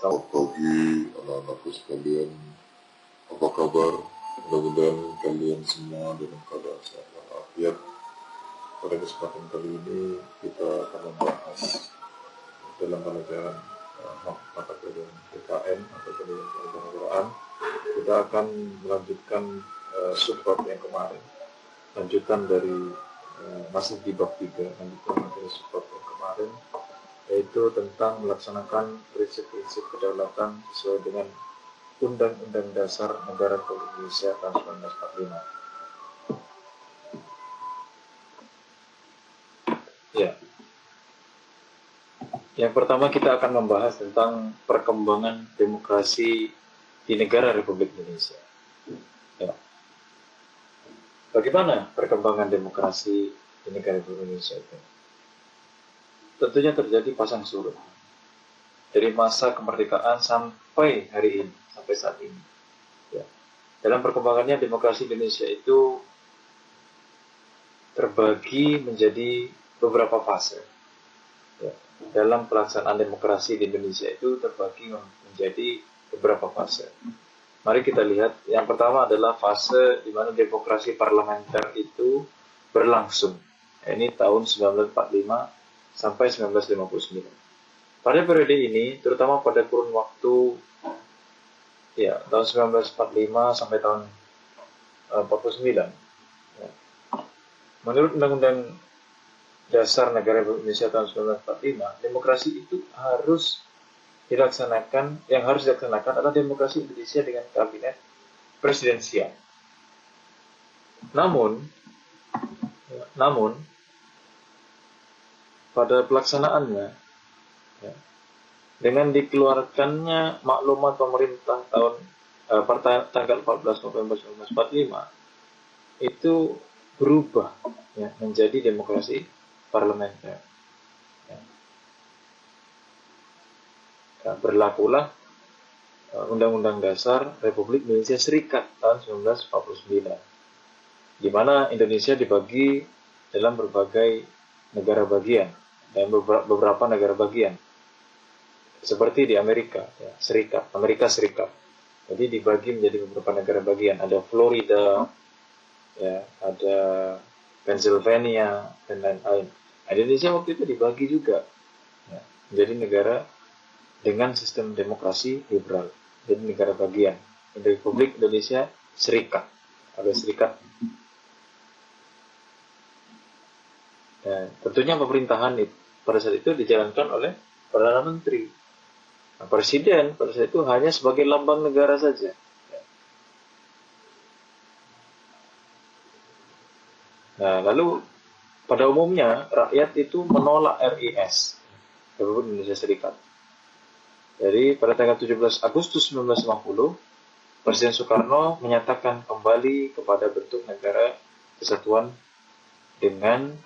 Selamat pagi anak-anakku sekalian, apa kabar? Mudah-mudahan kalian semua dalam keadaan sehat walafiat. Pada kesempatan kali ini kita akan membahas dalam pelajaran mata pelajaran PKN atau pelajaran kenegaraan. Kita akan melanjutkan subbab yang kemarin, lanjutan dari masih di bab 3, lanjutan dari subbab yang kemarin, yaitu tentang melaksanakan prinsip-prinsip kedaulatan sesuai dengan Undang-Undang Dasar Negara Republik Indonesia tahun 1945. Ya. Yang pertama kita akan membahas tentang perkembangan demokrasi di negara Republik Indonesia. Ya. Bagaimana perkembangan demokrasi di negara Republik Indonesia itu? Tentunya terjadi pasang surut dari masa kemerdekaan sampai hari ini, sampai saat ini. Ya. Dalam perkembangannya demokrasi Indonesia itu terbagi menjadi beberapa fase. Ya. Dalam pelaksanaan demokrasi di Indonesia itu terbagi menjadi beberapa fase. Mari kita lihat. Yang pertama adalah fase di mana demokrasi parlementer itu berlangsung. Ini tahun 1945 sampai 1959. Pada periode ini, terutama pada kurun waktu tahun 1945 sampai tahun 49. Ya. Menurut Undang-Undang Dasar Negara Republik Indonesia tahun 1945, demokrasi itu harus dilaksanakan, yang harus dilaksanakan adalah demokrasi Indonesia dengan kabinet presidensial. Namun pada pelaksanaannya, dengan dikeluarkannya maklumat pemerintah tanggal 14 November 1945, itu berubah menjadi demokrasi parlementer. Berlakulah Undang-Undang Dasar Republik Indonesia Serikat tahun 1949, di mana Indonesia dibagi dalam berbagai negara bagian dan beberapa negara bagian, seperti di Amerika Serikat. Jadi dibagi menjadi beberapa negara bagian. Ada Florida, ada Pennsylvania, dan lain-lain. Indonesia waktu itu dibagi juga menjadi negara dengan sistem demokrasi liberal, jadi negara bagian Republik Indonesia Serikat. Ada serikat. Tentunya pemerintahan pada saat itu dijalankan oleh Perdana Menteri. Presiden pada saat itu hanya sebagai lambang negara saja. Lalu pada umumnya rakyat itu menolak RIS, Republik Indonesia Serikat. Jadi pada tanggal 17 Agustus 1950, Presiden Soekarno menyatakan kembali kepada bentuk negara kesatuan dengan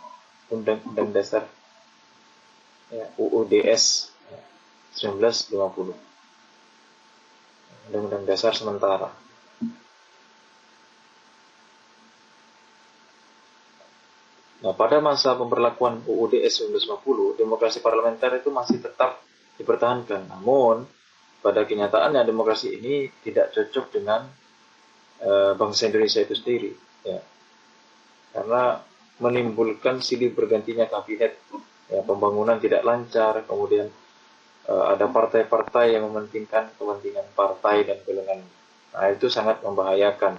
Undang-Undang Dasar UUDS 1950, Undang-Undang Dasar sementara. Pada masa pemberlakuan UUDS 1950, demokrasi parlementer itu masih tetap dipertahankan. Namun pada kenyataannya demokrasi ini tidak cocok dengan bangsa Indonesia itu sendiri, karena menimbulkan silih bergantinya kabinet, pembangunan tidak lancar, kemudian ada partai-partai yang mementingkan kepentingan partai dan golongan. Itu sangat membahayakan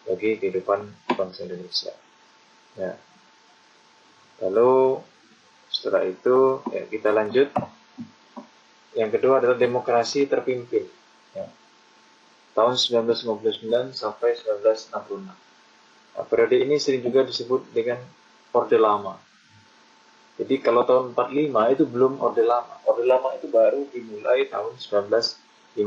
bagi kehidupan bangsa Indonesia. Lalu setelah itu kita lanjut. Yang kedua adalah demokrasi terpimpin, tahun 1959 sampai 1966. Periode ini sering juga disebut dengan Orde Lama. Jadi kalau tahun 45 itu belum Orde Lama. Orde Lama itu baru dimulai tahun 1959.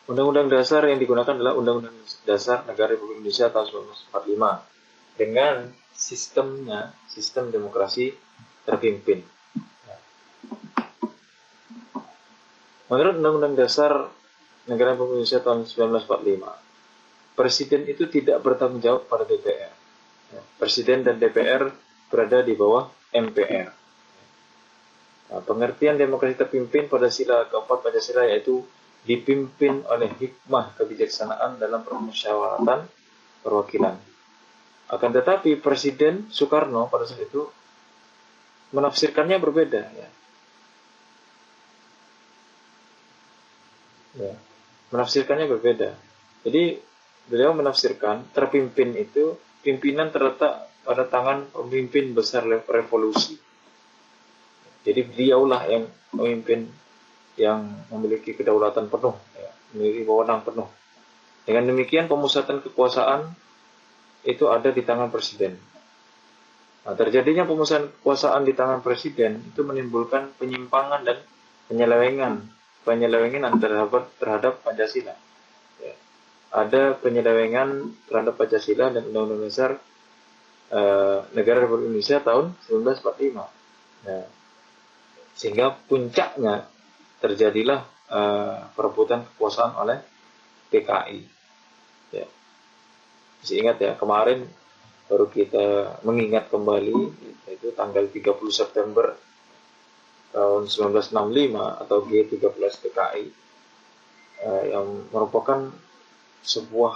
Undang-Undang Dasar yang digunakan adalah Undang-Undang Dasar Negara Republik Indonesia tahun 1945 dengan sistem demokrasi terpimpin. Menurut Undang-Undang Dasar Negara Republik Indonesia tahun 1945, Presiden itu tidak bertanggung jawab pada DPR. Presiden dan DPR berada di bawah MPR. Nah, pengertian demokrasi terpimpin pada sila keempat Pancasila yaitu dipimpin oleh hikmah kebijaksanaan dalam permusyawaratan perwakilan. Akan tetapi Presiden Soekarno pada saat itu menafsirkannya berbeda, ya. Ya, menafsirkannya berbeda. Jadi beliau menafsirkan terpimpin itu pimpinan terletak pada tangan pemimpin besar revolusi. Jadi beliaulah yang memimpin, yang memiliki kedaulatan penuh, ya, memiliki wewenang penuh. Dengan demikian pemusatan kekuasaan itu ada di tangan presiden. Nah, terjadinya pemusatan kekuasaan di tangan presiden itu menimbulkan penyimpangan dan penyelewengan terhadap Pancasila. Ya. Ada penyelewengan terhadap Pancasila dan Undang-Undang Dasar Negara Republik Indonesia tahun 1945. Nah, sehingga puncaknya terjadilah perebutan kekuasaan oleh PKI. Ya. Masih ingat ya, kemarin baru kita mengingat kembali, yaitu tanggal 30 September tahun 1965 atau G13 PKI, yang merupakan sebuah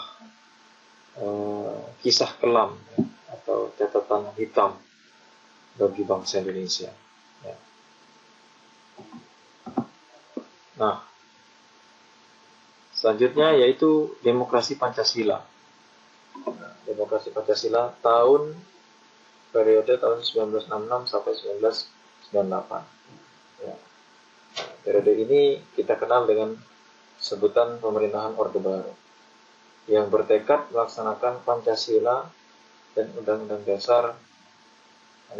kisah kelam, ya, atau catatan hitam bagi bangsa Indonesia. Ya. Nah, selanjutnya yaitu demokrasi Pancasila. Demokrasi Pancasila periode tahun 1966 sampai 1998. Ya. Nah, periode ini kita kenal dengan sebutan pemerintahan Orde Baru yang bertekad melaksanakan Pancasila dan Undang-Undang Dasar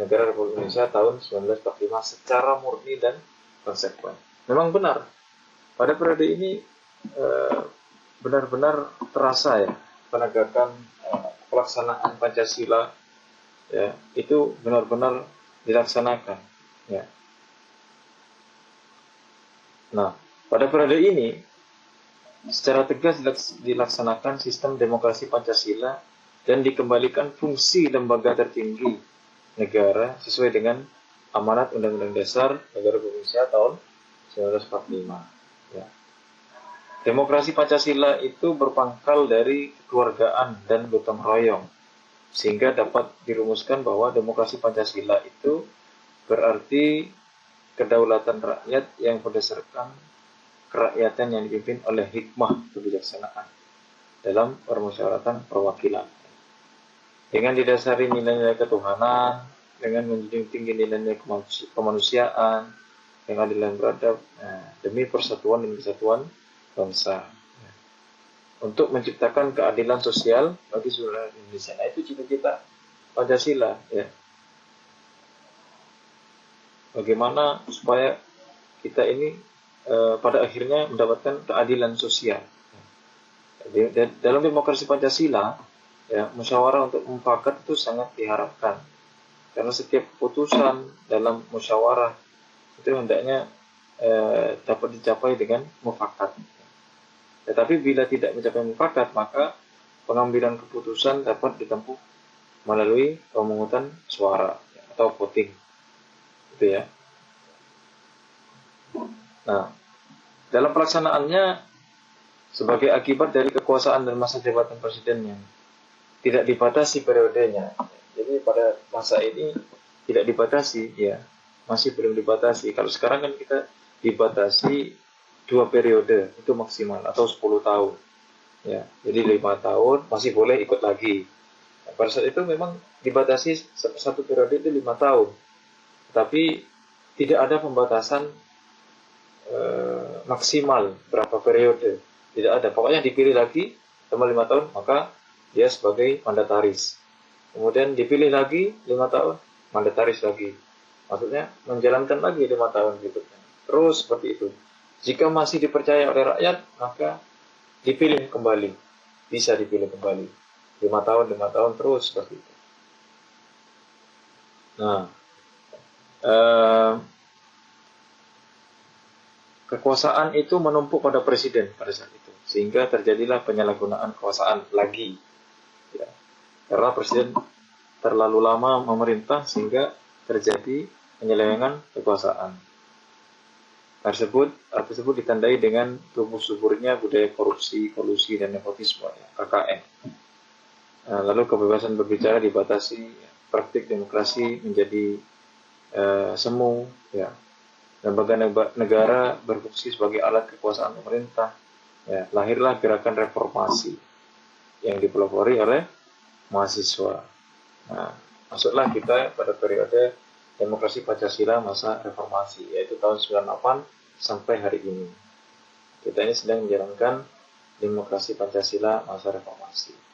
Negara Republik Indonesia tahun 1945 secara murni dan konsekuen. Memang benar, pada periode ini benar-benar terasa ya penegakan pelaksanaan Pancasila, ya, itu benar-benar dilaksanakan, ya. Nah, pada periode ini secara tegas dilaksanakan sistem demokrasi Pancasila dan dikembalikan fungsi lembaga tertinggi negara sesuai dengan amanat Undang-Undang Dasar Negara Republik Indonesia tahun 1945. Ya. Demokrasi Pancasila itu berpangkal dari kekeluargaan dan gotong royong, sehingga dapat dirumuskan bahwa demokrasi Pancasila itu berarti kedaulatan rakyat yang berdasarkan kerakyatan yang dipimpin oleh hikmah kebijaksanaan dalam permusyawaratan perwakilan. Dengan didasari nilai-nilai ketuhanan, dengan menjunjung tinggi nilai-nilai kemanusiaan, yang adil dan beradab, demi persatuan dan kesatuan bangsa. Untuk menciptakan keadilan sosial bagi seluruh Indonesia. Nah, itu cita-cita Pancasila, ya. Bagaimana supaya kita ini pada akhirnya mendapatkan keadilan sosial. Dalam demokrasi Pancasila, ya, musyawarah untuk mufakat itu sangat diharapkan, karena setiap keputusan dalam musyawarah itu hendaknya dapat dicapai dengan mufakat. Tetapi bila tidak mencapai mufakat, maka pengambilan keputusan dapat ditempuh melalui pemungutan suara, ya, atau voting, gitu ya. Nah, dalam pelaksanaannya sebagai akibat dari kekuasaan dan masa jabatan presiden yang tidak dibatasi periodenya. Jadi pada masa ini tidak dibatasi, ya, masih belum dibatasi. Kalau sekarang kan kita dibatasi 2 periode itu maksimal atau 10 tahun. Ya, jadi 5 tahun masih boleh ikut lagi. Nah, pada saat itu memang dibatasi satu periode itu 5 tahun. Tapi tidak ada pembatasan maksimal berapa periode. Tidak ada. Pokoknya dipilih lagi selama 5 tahun, maka dia sebagai mandataris. Kemudian dipilih lagi 5 tahun, mandataris lagi. Maksudnya menjalankan lagi 5 tahun berikutnya. Terus seperti itu. Jika masih dipercaya oleh rakyat, maka dipilih kembali. Bisa dipilih kembali. 5 tahun terus seperti itu. Nah, kekuasaan itu menumpuk pada presiden pada saat itu, sehingga terjadilah penyalahgunaan kekuasaan lagi, ya. Karena presiden terlalu lama memerintah sehingga terjadi penyelewengan kekuasaan. Hal tersebut ditandai dengan tumbuh suburnya budaya korupsi, kolusi, dan nepotisme, ya, KKN. Lalu kebebasan berbicara dibatasi, ya, praktik demokrasi menjadi semu, ya. Lembaga negara berfungsi sebagai alat kekuasaan pemerintah. Ya, lahirlah gerakan reformasi yang dipelopori oleh mahasiswa. Nah, masuklah kita pada periode demokrasi Pancasila masa reformasi, yaitu tahun 98 sampai hari ini. Kita ini sedang menjalankan demokrasi Pancasila masa reformasi.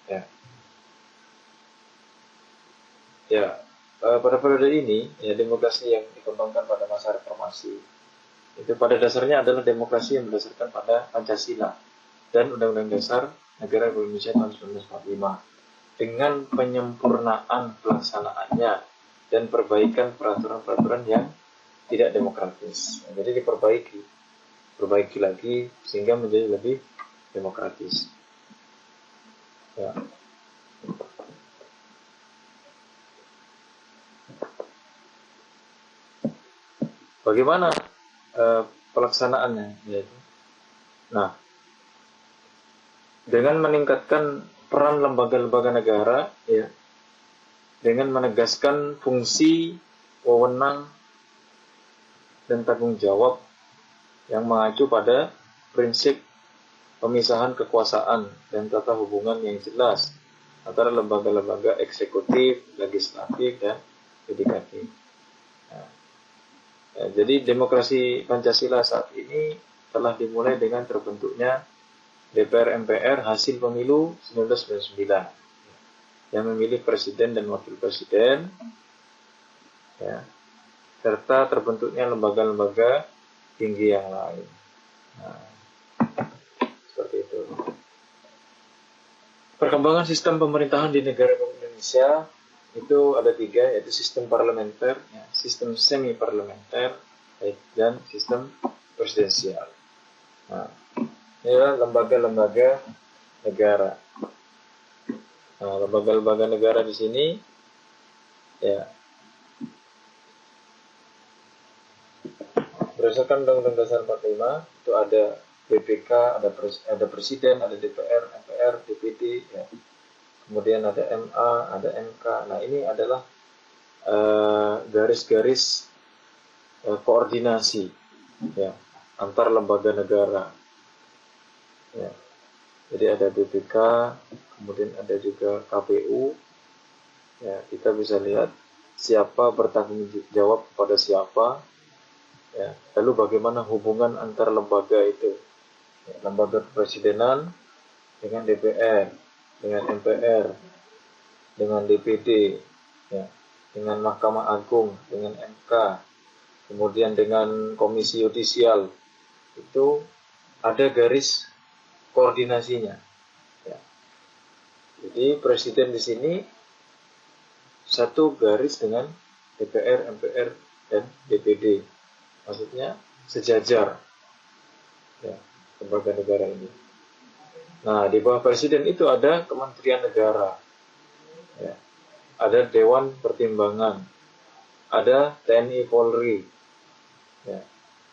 Pada periode ini, ya, demokrasi yang dikembangkan pada masa reformasi itu pada dasarnya adalah demokrasi yang berdasarkan pada Pancasila dan Undang-Undang Dasar Negara Republik Indonesia tahun 1945 dengan penyempurnaan pelaksanaannya dan perbaikan peraturan-peraturan yang tidak demokratis. Jadi diperbaiki lagi sehingga menjadi lebih demokratis. Ya. Bagaimana pelaksanaannya? Yaitu, nah, dengan meningkatkan peran lembaga-lembaga negara, ya, dengan menegaskan fungsi, wewenang, dan tanggung jawab yang mengacu pada prinsip pemisahan kekuasaan dan tata hubungan yang jelas antara lembaga-lembaga eksekutif, legislatif, dan yudikatif. Jadi demokrasi Pancasila saat ini telah dimulai dengan terbentuknya DPR MPR hasil pemilu 1999 yang memilih presiden dan wakil presiden, ya, serta terbentuknya lembaga-lembaga tinggi yang lain. Nah, seperti itu. Perkembangan sistem pemerintahan di negara Indonesia itu ada 3, yaitu sistem parlementer, ya, sistem semi parlementer, dan sistem presidensial. Nah, inilah lembaga-lembaga negara. Nah, lembaga-lembaga negara di sini, ya, berdasarkan Undang-Undang Dasar 45 itu ada BPK, ada presiden, ada DPR, MPR, DPD, ya. Kemudian ada MA, ada MK. Nah, ini adalah garis-garis koordinasi, ya, antar lembaga negara. Ya. Jadi ada BPK, kemudian ada juga KPU. Ya, kita bisa lihat siapa bertanggung jawab kepada siapa. Ya, lalu bagaimana hubungan antar lembaga itu, ya, lembaga kepresidenan dengan DPR, dengan MPR, dengan DPD, ya, dengan Mahkamah Agung, dengan MK, kemudian dengan Komisi Yudisial, itu ada garis koordinasinya. Ya. Jadi presiden di sini satu garis dengan DPR, MPR, dan DPD. Maksudnya sejajar, ya, lembaga negara ini. Nah, di bawah presiden itu ada Kementerian Negara, ya, ada Dewan Pertimbangan, ada TNI Polri. Ya.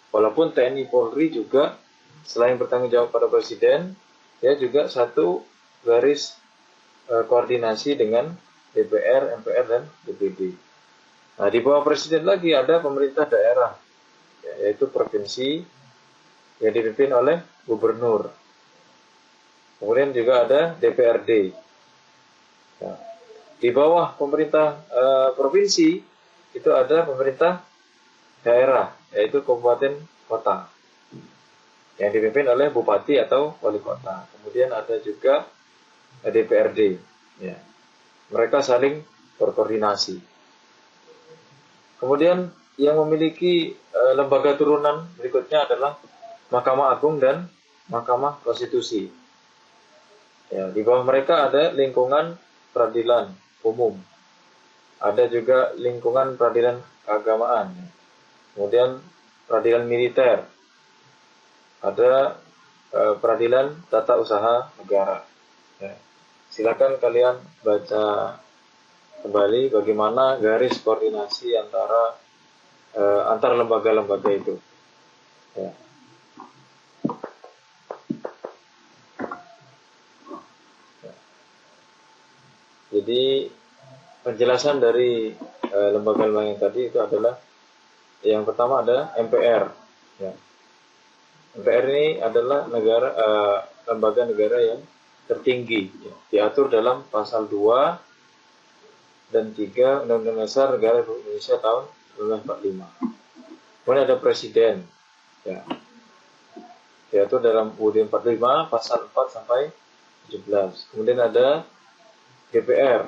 Walaupun TNI Polri juga selain bertanggung jawab pada presiden, dia juga satu garis koordinasi dengan DPR, MPR, dan DPD. Nah, di bawah presiden lagi ada pemerintah daerah, ya, yaitu provinsi yang dipimpin oleh gubernur. Kemudian juga ada DPRD. Nah, di bawah pemerintah provinsi itu ada pemerintah daerah, yaitu kabupaten kota, yang dipimpin oleh bupati atau wali kota. Kemudian ada juga DPRD. Ya. Mereka saling berkoordinasi. Kemudian yang memiliki lembaga turunan berikutnya adalah Mahkamah Agung dan Mahkamah Konstitusi. Ya, di bawah mereka ada lingkungan peradilan umum. Ada juga lingkungan peradilan keagamaan. Kemudian peradilan militer. Ada peradilan tata usaha negara. Ya. Silakan kalian baca kembali bagaimana garis koordinasi antar lembaga-lembaga itu. Ya. Jadi penjelasan dari lembaga-lembaga yang tadi itu adalah yang pertama ada MPR. Ya. MPR ini adalah lembaga negara yang tertinggi, ya, diatur dalam pasal 2 dan 3 Undang-Undang Dasar Negara Republik Indonesia tahun 1945. Kemudian ada Presiden, ya, diatur dalam UUD 45 pasal 4 sampai 17. Kemudian ada DPR,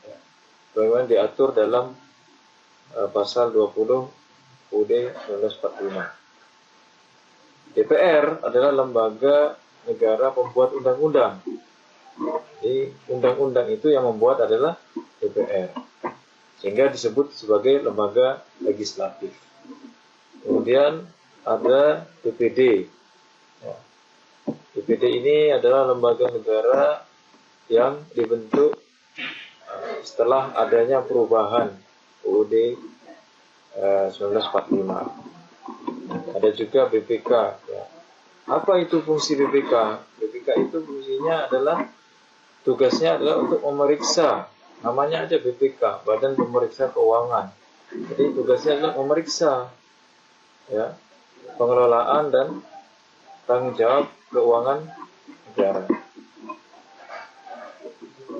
ya, bagaimana diatur dalam pasal 20 UUD 1945. DPR adalah lembaga negara pembuat undang-undang. Jadi undang-undang itu yang membuat adalah DPR, sehingga disebut sebagai lembaga legislatif. Kemudian ada DPD. Ya. DPD ini adalah lembaga negara yang dibentuk setelah adanya perubahan UUD 1945. Ada juga BPK. Ya. Apa itu fungsi BPK? BPK itu fungsinya adalah, tugasnya adalah untuk memeriksa. Namanya aja BPK, Badan Pemeriksa Keuangan. Jadi tugasnya adalah memeriksa, ya, pengelolaan dan tanggung jawab keuangan negara.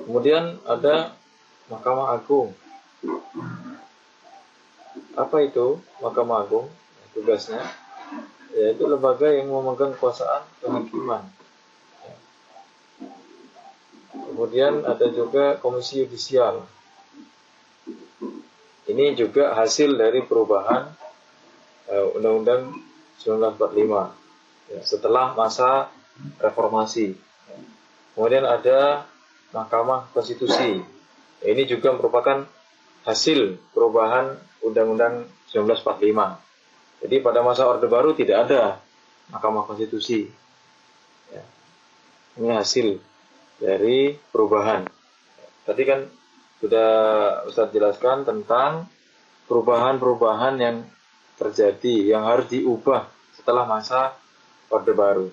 Kemudian ada Mahkamah Agung. Apa itu Mahkamah Agung? Tugasnya yaitu lembaga yang memegang kekuasaan kehakiman. Kemudian ada juga Komisi Yudisial. Ini juga hasil dari perubahan Undang-Undang 1945, ya, setelah masa reformasi. Kemudian ada Mahkamah Konstitusi. Ini juga merupakan hasil perubahan Undang-Undang 1945. Jadi pada masa Orde Baru tidak ada Mahkamah Konstitusi. Ya. Ini hasil dari perubahan. Tadi kan sudah Ustadz jelaskan tentang perubahan-perubahan yang terjadi, yang harus diubah setelah masa Orde Baru.